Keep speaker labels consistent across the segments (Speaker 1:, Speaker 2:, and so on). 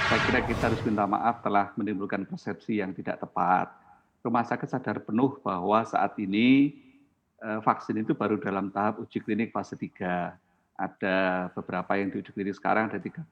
Speaker 1: Saya kira kita harus minta maaf telah menimbulkan persepsi yang tidak tepat. Rumah sakit sadar penuh bahwa saat ini vaksin itu baru dalam tahap uji klinik fase 3. Ada beberapa yang diuji klinik sekarang ada 13,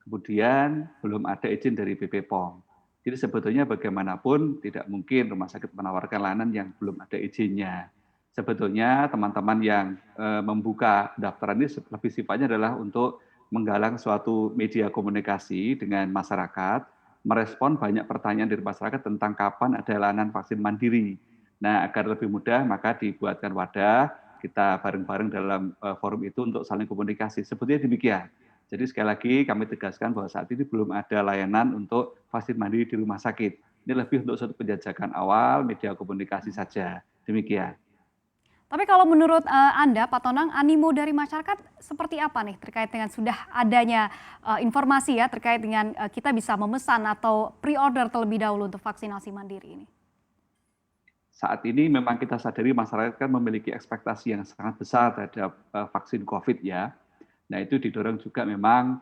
Speaker 1: kemudian belum ada izin dari BPOM. Jadi sebetulnya bagaimanapun tidak mungkin rumah sakit menawarkan layanan yang belum ada izinnya. Sebetulnya teman-teman yang membuka pendaftaran ini lebih sifatnya adalah untuk menggalang suatu media komunikasi dengan masyarakat, merespon banyak pertanyaan dari masyarakat tentang kapan ada layanan vaksin mandiri. Nah, agar lebih mudah maka dibuatkan wadah, kita bareng-bareng dalam forum itu untuk saling komunikasi. Sebetulnya demikian. Jadi sekali lagi kami tegaskan bahwa saat ini belum ada layanan untuk vaksin mandiri di rumah sakit. Ini lebih untuk suatu penjajakan awal, media komunikasi saja. Demikian.
Speaker 2: Tapi kalau menurut Anda, Pak Tonang, animo dari masyarakat seperti apa nih terkait dengan sudah adanya informasi ya terkait dengan kita bisa memesan atau pre-order terlebih dahulu untuk vaksinasi mandiri ini?
Speaker 1: Saat ini memang kita sadari masyarakat kan memiliki ekspektasi yang sangat besar terhadap vaksin COVID ya. Nah itu didorong juga memang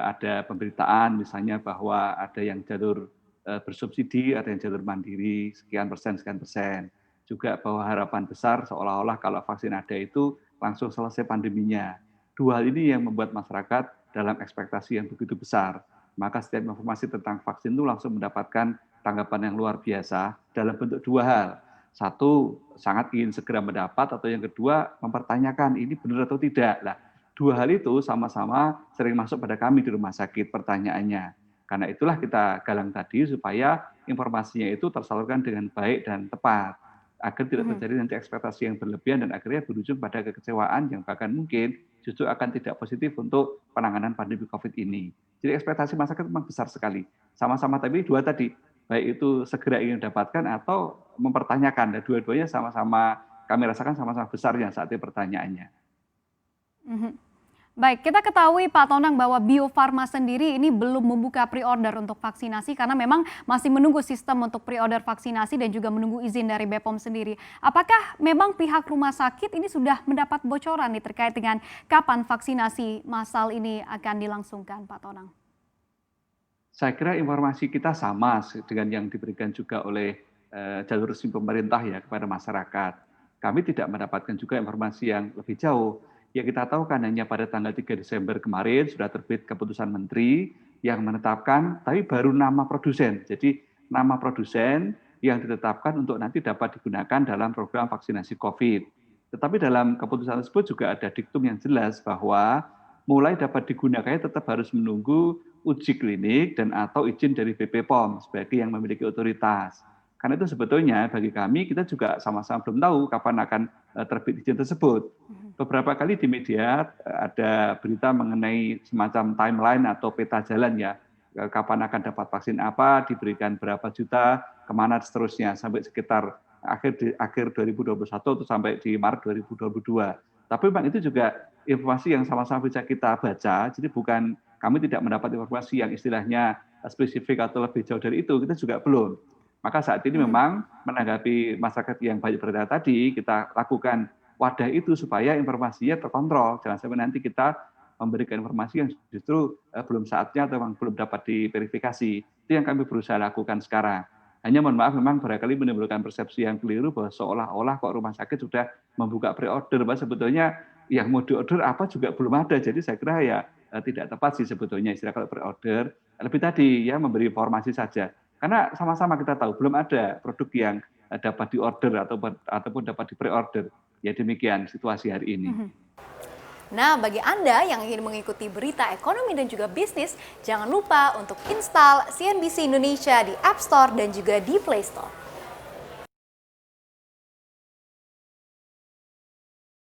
Speaker 1: ada pemberitaan misalnya bahwa ada yang jalur bersubsidi, ada yang jalur mandiri, sekian persen. Juga bahwa harapan besar seolah-olah kalau vaksin ada itu langsung selesai pandeminya. Dua hal ini yang membuat masyarakat dalam ekspektasi yang begitu besar. Maka setiap informasi tentang vaksin itu langsung mendapatkan tanggapan yang luar biasa dalam bentuk dua hal. Satu, sangat ingin segera mendapat, atau yang kedua, mempertanyakan ini benar atau tidak. Nah, dua hal itu sama-sama sering masuk pada kami di rumah sakit pertanyaannya. Karena itulah kita galang tadi supaya informasinya itu tersalurkan dengan baik dan tepat agar tidak terjadi nanti ekspektasi yang berlebihan dan akhirnya berujung pada kekecewaan yang bahkan mungkin justru akan tidak positif untuk penanganan pandemi COVID ini. Jadi ekspektasi masyarakat memang besar sekali. Sama-sama tapi dua tadi, baik itu segera ingin dapatkan atau mempertanyakan. Dan dua-duanya sama-sama kami rasakan sama-sama besarnya saat ini pertanyaannya.
Speaker 2: Baik, kita ketahui Pak Tonang bahwa Bio Farma sendiri ini belum membuka pre-order untuk vaksinasi karena memang masih menunggu sistem untuk pre-order vaksinasi dan juga menunggu izin dari BPOM sendiri. Apakah memang pihak rumah sakit ini sudah mendapat bocoran nih terkait dengan kapan vaksinasi massal ini akan dilangsungkan, Pak Tonang?
Speaker 1: Saya kira informasi kita sama dengan yang diberikan juga oleh jalur resmi pemerintah ya kepada masyarakat. Kami tidak mendapatkan juga informasi yang lebih jauh. Ya kita tahu kan hanya pada tanggal 3 Desember kemarin sudah terbit keputusan menteri yang menetapkan tapi baru nama produsen. Jadi nama produsen yang ditetapkan untuk nanti dapat digunakan dalam program vaksinasi COVID. Tetapi dalam keputusan tersebut juga ada diktum yang jelas bahwa mulai dapat digunakannya tetap harus menunggu uji klinik dan atau izin dari BPOM sebagai yang memiliki otoritas. Karena itu sebetulnya bagi kami kita juga sama-sama belum tahu kapan akan terbit izin tersebut. Beberapa kali di media ada berita mengenai semacam timeline atau peta jalan ya, kapan akan dapat vaksin apa, diberikan berapa juta, kemana seterusnya sampai sekitar akhir 2021 atau sampai di Maret 2022. Tapi memang itu juga informasi yang sama-sama bisa kita baca, jadi bukan kami tidak mendapat informasi yang istilahnya spesifik atau lebih jauh dari itu, kita juga belum. Maka saat ini memang menanggapi masyarakat yang banyak bertanya tadi, kita lakukan wadah itu supaya informasinya terkontrol. Jangan sampai nanti kita memberikan informasi yang justru belum saatnya atau memang belum dapat diverifikasi. Itu yang kami berusaha lakukan sekarang. Hanya mohon maaf memang barangkali menimbulkan persepsi yang keliru bahwa seolah-olah kok rumah sakit sudah membuka pre-order. Bahwa sebetulnya yang mau diorder apa juga belum ada. Jadi saya kira ya tidak tepat sih sebetulnya istilah kalau pre-order. Lebih tadi ya memberi informasi saja. Karena sama-sama kita tahu belum ada produk yang dapat diorder ataupun dapat di-pre-order. Ya demikian situasi hari ini.
Speaker 3: Nah, bagi Anda yang ingin mengikuti berita ekonomi dan juga bisnis, jangan lupa untuk install CNBC Indonesia di App Store dan juga di Play Store.